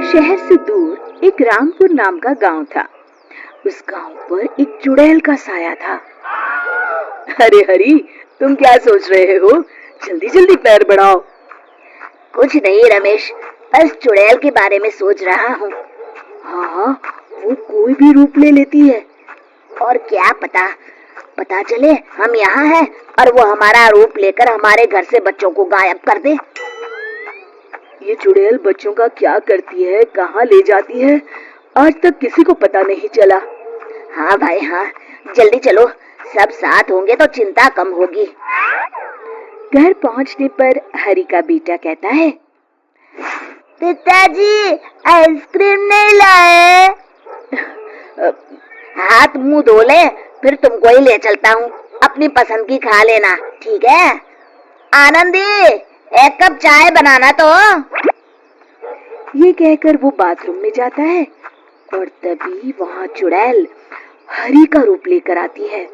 शहर से दूर एक रामपुर नाम का गांव था। उस गांव पर एक चुड़ैल का साया था। अरे हरी, तुम क्या सोच रहे हो? जल्दी जल्दी पैर बढ़ाओ। कुछ नहीं रमेश, बस चुड़ैल के बारे में सोच रहा हूँ। हाँ, वो कोई भी रूप ले लेती है। और क्या पता चले हम यहाँ हैं और वो हमारा रूप लेकर हमारे घर से बच्चों को गायब कर दे। ये चुड़ैल बच्चों का क्या करती है, कहाँ ले जाती है, आज तक किसी को पता नहीं चला। हाँ भाई हाँ, जल्दी चलो, सब साथ होंगे तो चिंता कम होगी। घर पहुँचने पर हरी का बेटा कहता है, पिताजी आइसक्रीम नहीं लाए। हाथ मुंह धो ले, फिर तुमको ही ले चलता हूँ। अपनी पसंद की खा लेना, ठीक है? आनंदी, एक कप चाय बनाना तो। ये कहकर वो बाथरूम में जाता है और तभी वहाँ चुड़ैल हरी का रूप लेकर आती है।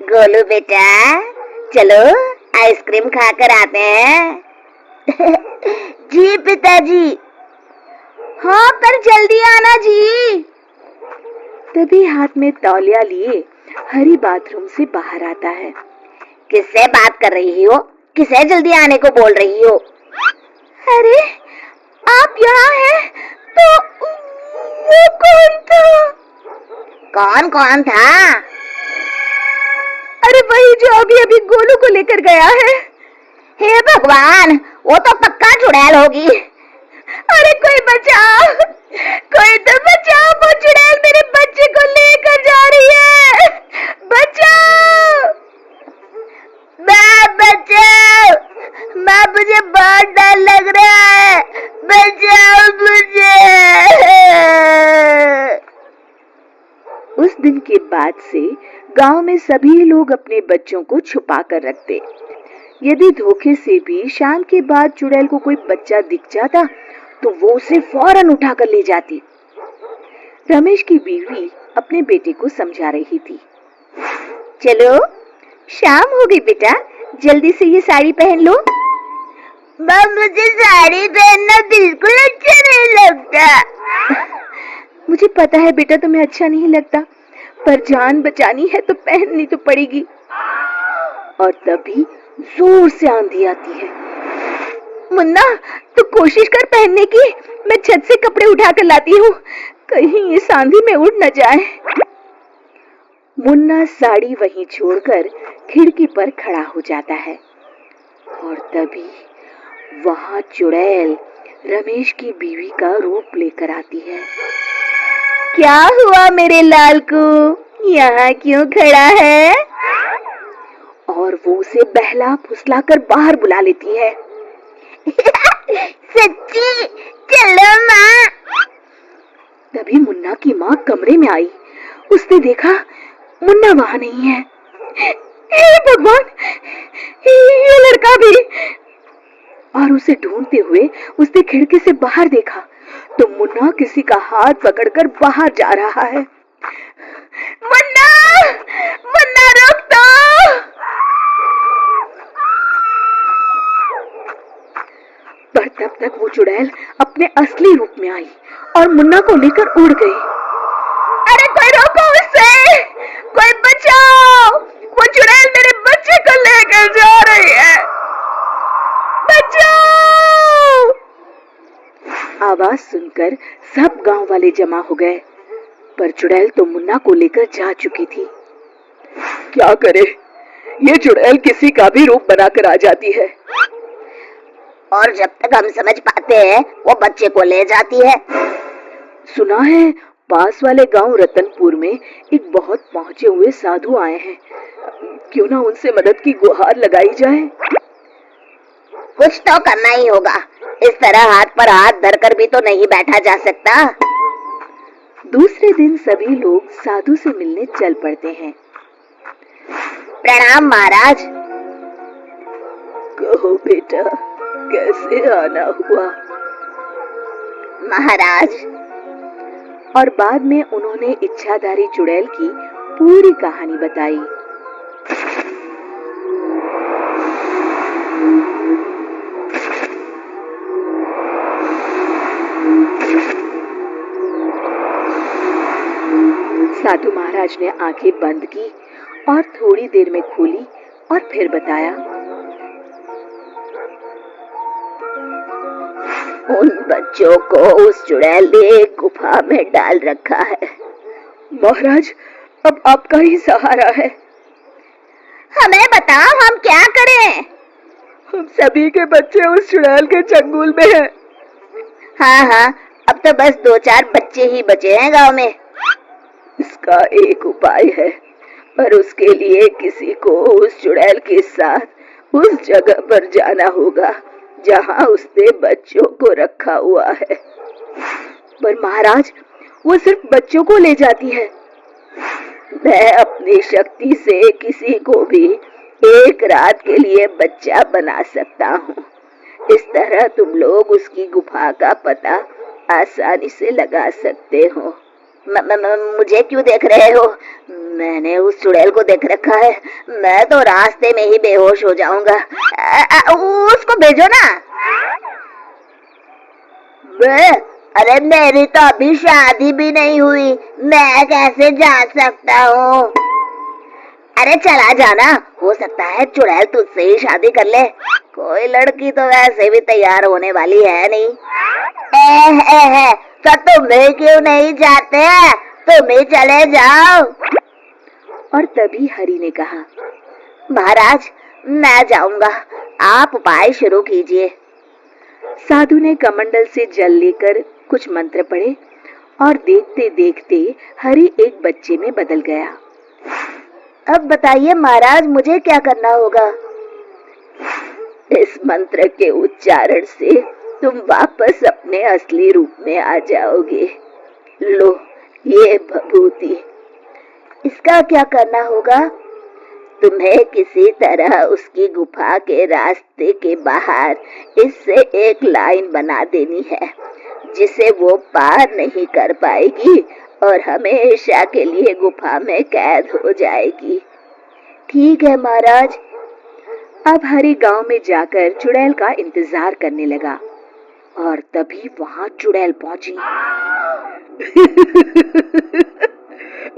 गोलू बेटा, चलो आइसक्रीम खाकर आते हैं। जी पिताजी। हाँ, पर जल्दी आना जी। तभी हाथ में तौलिया लिए हरी बाथरूम से बाहर आता है। किससे बात कर रही हो? किसे जल्दी आने को बोल रही हो? अरे, आप यहाँ हैं तो वो कौन था? कौन था? अरे वही जो अभी गोलू को लेकर गया है। हे भगवान, वो तो पक्का चुड़ैल होगी। अरे कोई बचाओ, कोई तो बचाओ, वो चुड़ैल मेरे बच्चे को लेकर जा रही है। बचाओ, बचाओ, माँ, मुझे बहुत डर लग रहा है, बचाओ मुझे। उस दिन के बाद से गांव में सभी लोग अपने बच्चों को छुपा कर रखते। यदि धोखे से भी शाम के बाद चुड़ैल को कोई बच्चा दिख जाता तो वो उसे फौरन उठाकर ले जाती। रमेश की बीवी अपने बेटे को समझा रही थी। चलो, शाम हो गई बेटा, जल्दी से ये साड़ी पहन लो। माँ, मुझे साड़ी पहनना बिल्कुल अच्छा नहीं लगता। मुझे पता है बेटा, तुम्हें अच्छा नहीं लगता, पर जान बचानी है तो पहननी तो पड़ेगी। और तभी जोर से आंधी आती है। मुन्ना, तू कोशिश कर पहनने की, मैं छत से कपड़े उठा कर लाती हूँ, कहीं इस आंधी में उड़ न जाए। मुन्ना साड़ी वहीं छोड़कर खिड़की पर खड़ा हो जाता है और तभी वहां चुड़ैल रमेश की बीवी का रूप लेकर आती है। क्या हुआ मेरे लाल को, यहाँ क्यों खड़ा है? और वो उसे बहला फुसला कर बाहर बुला लेती है। सच्ची? चलो माँ। तभी मुन्ना की माँ कमरे में आई। उसने देखा मुन्ना वहां नहीं है। हे भगवान, ये लड़का भी! और उसे ढूंढते हुए उसने खिड़की से बाहर देखा तो मुन्ना किसी का हाथ पकड़कर बाहर जा रहा है। मुन्ना, मुन्ना रुक तो! पर तब तक वो चुड़ैल अपने असली रूप में आई और मुन्ना को लेकर उड़ गई। अरे कोई रोको उसे, कोई बचाओ, वो चुड़ैल मेरे बच्चे को लेकर जा रही है, बचाओ! आवाज सुनकर सब गांव वाले जमा हो गए, पर चुड़ैल तो मुन्ना को लेकर जा चुकी थी। क्या करे, ये चुड़ैल किसी का भी रूप बनाकर आ जाती है और जब तक हम समझ पाते हैं वो बच्चे को ले जाती है। सुना है पास वाले गांव रतनपुर में एक बहुत पहुंचे हुए साधु आए हैं, क्यों ना उनसे मदद की गुहार लगाई जाए। कुछ तो करना ही होगा, इस तरह हाथ पर हाथ धरकर भी तो नहीं बैठा जा सकता। दूसरे दिन सभी लोग साधु से मिलने चल पड़ते हैं। प्रणाम महाराज। कहो बेटा, कैसे आना हुआ? महाराज। और बाद में उन्होंने इच्छाधारी चुड़ैल की पूरी कहानी बताई। साधु महाराज ने आंखें बंद की और थोड़ी देर में खोली और फिर बताया, उन बच्चों को उस चुड़ैल ने एक गुफा में डाल रखा है। महाराज, अब आपका ही सहारा है। हमें बताओ, हम क्या करें? हम सभी के बच्चे उस चुड़ैल के चंगुल में हैं। हाँ, अब तो बस 2-4 बच्चे ही बचे हैं गांव में। इसका एक उपाय है, पर उसके लिए किसी को उस चुड़ैल के साथ उस जगह पर जाना होगा जहाँ उसने बच्चों को रखा हुआ है। पर महाराज, वो सिर्फ बच्चों को ले जाती है। मैं अपनी शक्ति से किसी को भी एक रात के लिए बच्चा बना सकता हूँ। इस तरह तुम लोग उसकी गुफा का पता आसानी से लगा सकते हो। मुझे क्यों देख रहे हो? मैंने उस चुड़ैल को देख रखा है। मैं तो रास्ते में ही बेहोश हो जाऊंगा। उसको भेजो ना। अरे मेरी तो अभी शादी भी नहीं हुई, मैं कैसे जा सकता हूँ? अरे चला जाना, हो सकता है चुड़ैल तुझसे ही शादी कर ले। कोई लड़की तो वैसे भी तैयार होने वाली है नहीं। तो तुम्हें क्यों नहीं जाते? तुम ही चले जाओ। और तभी हरि ने कहा, महाराज, मैं जाऊंगा, आप उपाय शुरू कीजिए। साधु ने कमंडल से जल लेकर कुछ मंत्र पढ़े और देखते देखते हरि एक बच्चे में बदल गया। अब बताइए महाराज, मुझे क्या करना होगा? इस मंत्र के उच्चारण से तुम वापस अपने असली रूप में आ जाओगे। लो, ये भभूति। इसका क्या करना होगा? तुम्हें किसी तरह उसकी गुफा के रास्ते के बाहर इससे एक लाइन बना देनी है, जिसे वो पार नहीं कर पाएगी और हमेशा के लिए गुफा में कैद हो जाएगी। ठीक है महाराज। अब हरि गांव में जाकर चुड़ैल का इंतजार करने लगा और तभी वहां चुड़ैल पहुंची।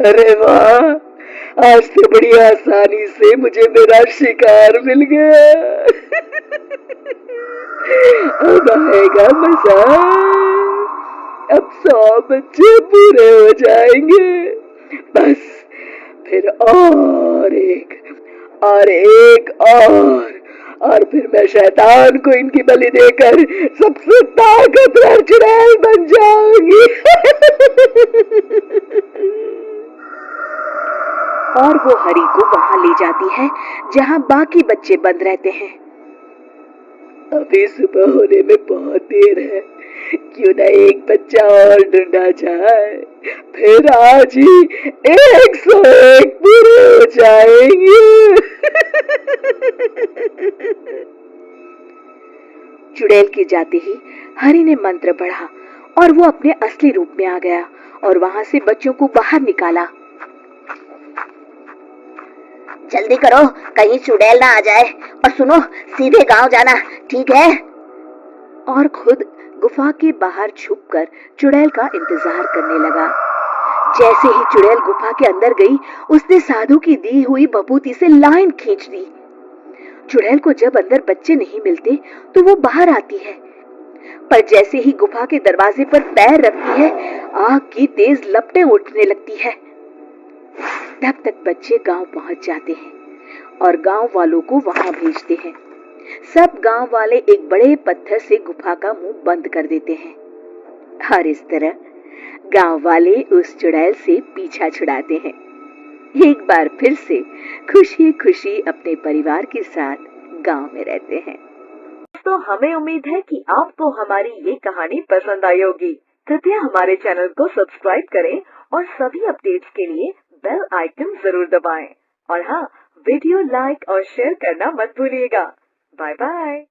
अरे वाह, आज तो बड़ी आसानी से मुझे मेरा शिकार मिल गया। अब आएगा मजा। अब 100 बच्चे पूरे हो जाएंगे। बस फिर और एक और फिर मैं शैतान को इनकी बलि देकर सबसे ताकतवर चुड़ैल बन जाऊंगी। और वो हरि को वहां ले जाती है जहां बाकी बच्चे बंद रहते हैं। अभी सुबह होने में बहुत देर है, क्यों ना एक बच्चा और ढूंढा जाए, फिर आज ही 101 पूरे हो जाएंगे। चुड़ैल के जाते ही हरि ने मंत्र पढ़ा और वो अपने असली रूप में आ गया और वहां से बच्चों को बाहर निकाला। जल्दी करो, कहीं चुड़ैल ना आ जाए। और सुनो, सीधे गांव जाना, ठीक है? और खुद गुफा के बाहर छुपकर चुड़ैल का इंतजार करने लगा। जैसे ही चुड़ैल गुफा के अंदर गई, उसने साधु की दी हुई भभूति से लाइन खींच दी। चुड़ैल को जब अंदर बच्चे नहीं मिलते तो वो बाहर आती है, पर जैसे ही गुफा के दरवाजे पर पैर रखती है, आग की तेज लपटें उठने लगती है। तब तक बच्चे गांव पहुंच जाते हैं और गांव वालों को वहां भेजते हैं। सब गांव वाले एक बड़े पत्थर से गुफा का मुंह बंद कर देते हैं और इस तरह गांव वाले उस चुड़ैल से पीछा छुड़ाते हैं। एक बार फिर से खुशी खुशी अपने परिवार के साथ गांव में रहते हैं। तो हमें उम्मीद है कि आपको हमारी ये कहानी पसंद आई होगी। कृपया हमारे चैनल को सब्सक्राइब करें और सभी अपडेट्स के लिए बेल आइकन जरूर दबाएं। और हाँ, वीडियो लाइक और शेयर करना मत भूलिएगा। Bye bye.